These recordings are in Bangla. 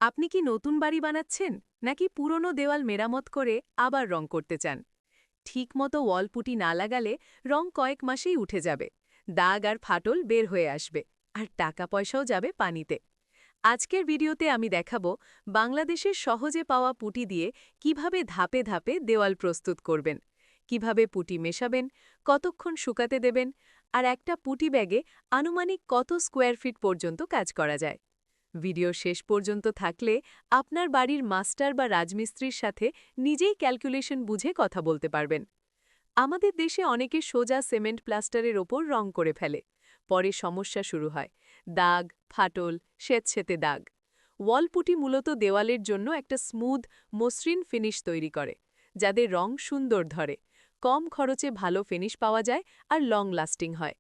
আপনি কি নতুন বাড়ি বানাচ্ছেন নাকি পুরনো দেওয়াল মেরামত করে আবার রং করতে চান? ঠিকমতো ওয়ালপুটি না লাগালে রং কয়েক মাসেই উঠে যাবে, দাগ আর ফাটল বের হয়ে আসবে, আর টাকা পয়সাও যাবে পানিতে। আজকের ভিডিওতে আমি দেখাবো বাংলাদেশের সহজে পাওয়া পুঁটি দিয়ে কিভাবে ধাপে ধাপে দেওয়াল প্রস্তুত করবেন, কিভাবে পুঁটি মেশাবেন, কতক্ষণ শুকাতে দেবেন, আর একটা পুঁটি ব্যাগে আনুমানিক কত স্কোয়ার ফিট পর্যন্ত কাজ করা যায়। ভিডিও শেষ পর্যন্ত থাকলে আপনার বাড়ির মাস্টার বা রাজমিস্ত্রির সাথে নিজেই ক্যালকুলেশন বুঝে কথা বলতে পারবেন। আমাদের দেশে অনেকে সোজা সিমেন্ট প্লাস্টারের ওপর রং করে ফেলে, পরে সমস্যা শুরু হয়, দাগ, ফাটল, স্যাঁতসেঁতে দাগ। ওয়ালপুটি মূলত দেওয়ালের জন্য একটা স্মুথ, মসৃণ ফিনিশ তৈরি করে, যাদের রং সুন্দর ধরে, কম খরচে ভালো ফিনিশ পাওয়া যায় আর লং লাস্টিং হয়।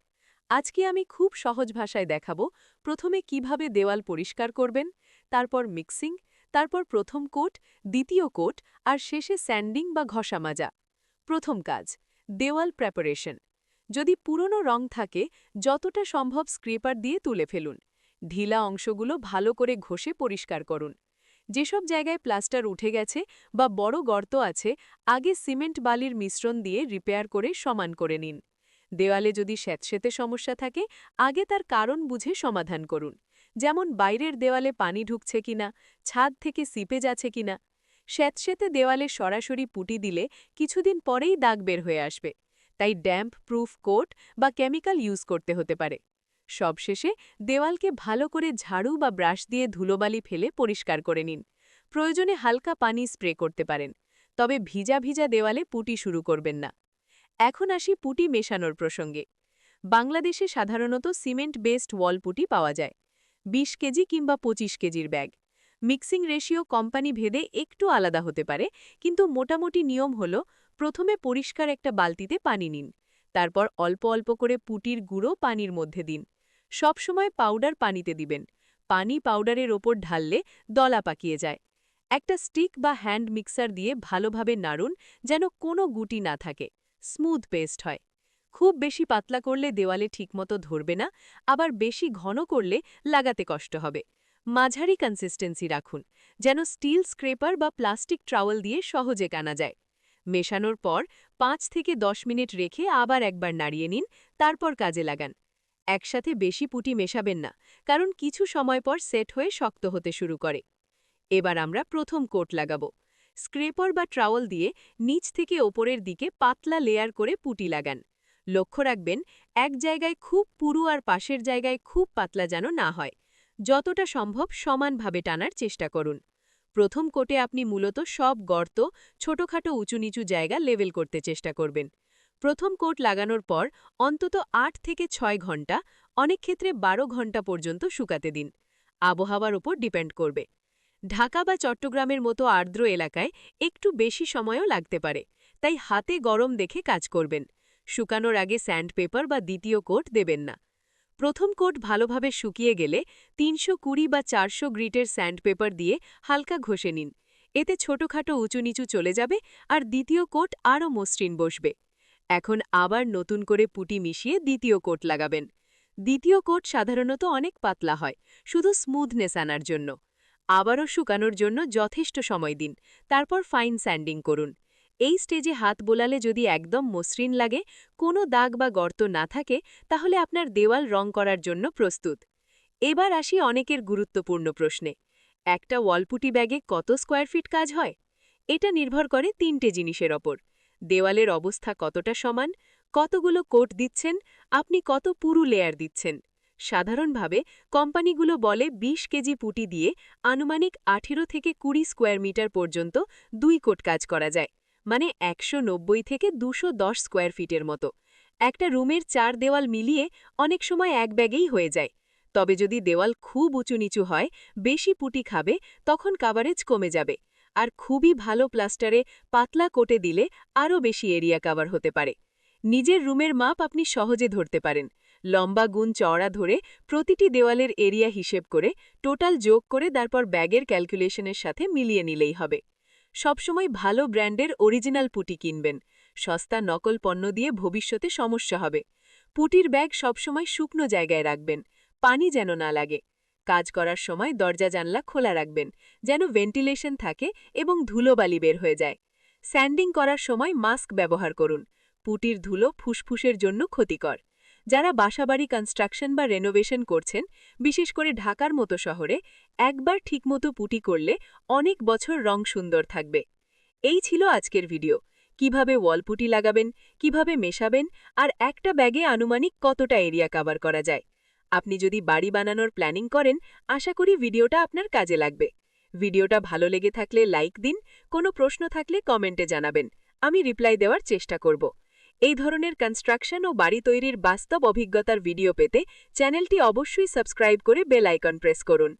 আজকে আমি খুব সহজ ভাষায় দেখাবো প্রথমে কিভাবে দেওয়াল পরিষ্কার করবেন, তারপর মিক্সিং, তারপর প্রথম কোট, দ্বিতীয় কোট, আর শেষে স্যান্ডিং বা ঘষা মাজা। প্রথম কাজ, দেওয়াল প্রেপারেশন। যদি পুরনো রং থাকে, যতটা সম্ভব স্ক্রেপার দিয়ে তুলে ফেলুন। ঢিলা অংশগুলো ভালো করে ঘষে পরিষ্কার করুন। যেসব জায়গায় প্লাস্টার উঠে গেছে বা বড় গর্ত আছে, আগে সিমেন্ট বালির মিশ্রণ দিয়ে রিপেয়ার করে সমান করে নিন। দেওয়ালে যদি স্যাঁতসেঁতে সমস্যা থাকে, আগে তার কারণ বুঝে সমাধান করুন, যেমন বাইরের দেওয়ালে পানি ঢুকছে কিনা, ছাদ থেকে সিপেজ আছে কিনা। স্যাঁতসেঁতে দেওয়ালে সরাসরি পুঁটি দিলে কিছুদিন পরেই দাগ বের হয়ে আসবে, তাই ড্যাম্প প্রুফ কোট বা কেমিক্যাল ইউজ করতে হতে পারে। সবশেষে দেওয়ালকে ভালো করে ঝাড়ু বা ব্রাশ দিয়ে ধুলোবালি ফেলে পরিষ্কার করে নিন। প্রয়োজনে হালকা পানি স্প্রে করতে পারেন, তবে ভিজা ভিজা দেওয়ালে পুঁটি শুরু করবেন না। এখন আসি পুঁটি মেশানোর প্রসঙ্গে। বাংলাদেশে সাধারণত সিমেন্ট বেসড ওয়াল পুঁটি পাওয়া যায়, ২০ কেজি কিংবা ২৫ কেজির ব্যাগ। মিক্সিং রেশিও কোম্পানি ভেদে একটু আলাদা হতে পারে, কিন্তু মোটামুটি নিয়ম হল, প্রথমে পরিষ্কার একটা বালতিতে পানি নিন, তারপর অল্প অল্প করে পুঁটির গুঁড়ো পানির মধ্যে দিন। সবসময় পাউডার পানিতে দিবেন, পানি পাউডারের ওপর ঢাললে দলা পাকিয়ে যায়। একটা স্টিক বা হ্যান্ড মিক্সার দিয়ে ভালোভাবে নাড়ুন, যেন কোনো গুটি না থাকে, স্মুথ পেস্ট হয়। খুব বেশি পাতলা করলে দেওয়ালে ঠিকমতো ধরবে না, আবার বেশি ঘন করলে লাগাতে কষ্ট হবে। মাঝারি কনসিস্টেন্সি রাখুন, যেন স্টিল স্ক্রেপার বা প্লাস্টিক ট্রাওয়েল দিয়ে সহজে কানা যায়। মেশানোর পর ৫ থেকে ১০ মিনিট রেখে আবার একবার নাড়িয়ে নিন, তারপর কাজে লাগান। একসাথে বেশি পুঁটি মেশাবেন না, কারণ কিছু সময় পর সেট হয়ে শক্ত হতে শুরু করে। এবার আমরা প্রথম কোট লাগাবো। স্ক্রেপার বা ট্রাওয়েল দিয়ে নিচ থেকে ওপরের দিকে পাতলা লেয়ার করে পুঁটি লাগান। লক্ষ্য রাখবেন, এক জায়গায় খুব পুরু আর পাশের জায়গায় খুব পাতলা যেন না হয়। যতটা সম্ভব সমানভাবে টানার চেষ্টা করুন। প্রথম কোটে আপনি মূলত সব গর্ত, ছোটখাটো উঁচু নিচু জায়গা লেভেল করতে চেষ্টা করবেন। প্রথম কোট লাগানোর পর অন্তত ৮ থেকে ৬ ঘন্টা, অনেক ক্ষেত্রে ১২ ঘন্টা পর্যন্ত শুকাতে দিন। আবহাওয়ার উপর ডিপেন্ড করবে। ঢাকা বা চট্টগ্রামের মতো আর্দ্র এলাকায় একটু বেশি সময়ও লাগতে পারে, তাই হাতে গরম দেখে কাজ করবেন। শুকানোর আগে স্যান্ডপেপার বা দ্বিতীয় কোট দেবেন না। প্রথম কোট ভালোভাবে শুকিয়ে গেলে ৩২০ বা ৪০০ গ্রিটের স্যান্ডপেপার দিয়ে হালকা ঘষে নিন। এতে ছোটখাটো উঁচু নিচু চলে যাবে আর দ্বিতীয় কোট আরও মসৃণ বসবে। এখন আবার নতুন করে পুঁটি মিশিয়ে দ্বিতীয় কোট লাগাবেন। দ্বিতীয় কোট সাধারণত অনেক পাতলা হয়, শুধু স্মুথনেস আনার জন্য। আবারও শুকানোর জন্য যথেষ্ট সময় দিন, তারপর ফাইন স্যান্ডিং করুন। এই স্টেজে হাত বোলালে যদি একদম মসৃণ লাগে, কোনো দাগ বা গর্ত না থাকে, তাহলে আপনার দেওয়াল রং করার জন্য প্রস্তুত। এবার আসি অনেকের গুরুত্বপূর্ণ প্রশ্নে। একটা ওয়ালপুটি ব্যাগে কত স্কোয়ার ফিট কাজ হয়? এটা নির্ভর করে ৩টে জিনিসের ওপর: দেওয়ালের অবস্থা কতটা সমান, কতগুলো কোট দিচ্ছেন, আপনি কত পুরু লেয়ার দিচ্ছেন। সাধারণভাবে কোম্পানিগুলো বলে ২০ কেজি পুঁটি দিয়ে আনুমানিক ১৮ থেকে ২০ স্কোয়ার মিটার পর্যন্ত ২ কোট কাজ করা যায়, মানে ১৯০ থেকে ২১০ স্কোয়ার ফিটের মতো। একটা রুমের ৪ দেওয়াল মিলিয়ে অনেক সময় এক ব্যাগেই হয়ে যায়। তবে যদি দেওয়াল খুব উঁচু নিচু হয়, বেশি পুঁটি খাবে, তখন কাভারেজ কমে যাবে। আর খুবই ভালো প্লাস্টারে পাতলা কোটে দিলে আরও বেশি এরিয়া কাভার হতে পারে। নিজের রুমের মাপ আপনি সহজে ধরতে পারেন। লম্বা গুণ চওড়া ধরে প্রতিটি দেওয়ালের এরিয়া হিসেব করে টোটাল যোগ করে তারপর ব্যাগের ক্যালকুলেশনের সাথে মিলিয়ে নিলেই হবে। সবসময় ভালো ব্র্যান্ডের অরিজিনাল পুঁটি কিনবেন। সস্তা নকল পণ্য দিয়ে ভবিষ্যতে সমস্যা হবে। পুঁটির ব্যাগ সবসময় শুকনো জায়গায় রাখবেন, পানি যেন না লাগে। কাজ করার সময় দরজা জানলা খোলা রাখবেন, যেন ভেন্টিলেশন থাকে এবং ধুলোবালি বের হয়ে যায়। স্যান্ডিং করার সময় মাস্ক ব্যবহার করুন। পুটির ধুলো ফুসফুসের জন্য ক্ষতিকর। যারা বাসাবাড়ি কনস্ট্রাকশন বা রেনোভেশন করছেন, বিশেষ করে ঢাকার মতো শহরে, একবার ঠিকমতো পুটি করলে অনেক বছর রং সুন্দর থাকবে। এই ছিল আজকের ভিডিও। কিভাবে ওয়ালপুটি লাগাবেন, কিভাবে মেশাবেন, আর একটা ব্যাগে আনুমানিক কতটা এরিয়া কভার করা যায়। আপনি যদি বাড়ি বানানোর প্ল্যানিং করেন, আশা করি ভিডিওটা আপনার কাজে লাগবে। ভিডিওটা ভালো লেগে থাকলে লাইক দিন, কোনো প্রশ্ন থাকলে কমেন্টে জানাবেন, আমি রিপ্লাই দেওয়ার চেষ্টা করব। এই ধরনের কনস্ট্রাকশন ও বাড়ি তৈরির বাস্তব অভিজ্ঞতার ভিডিও পেতে চ্যানেলটি অবশ্যই সাবস্ক্রাইব করে বেল আইকন প্রেস করুন।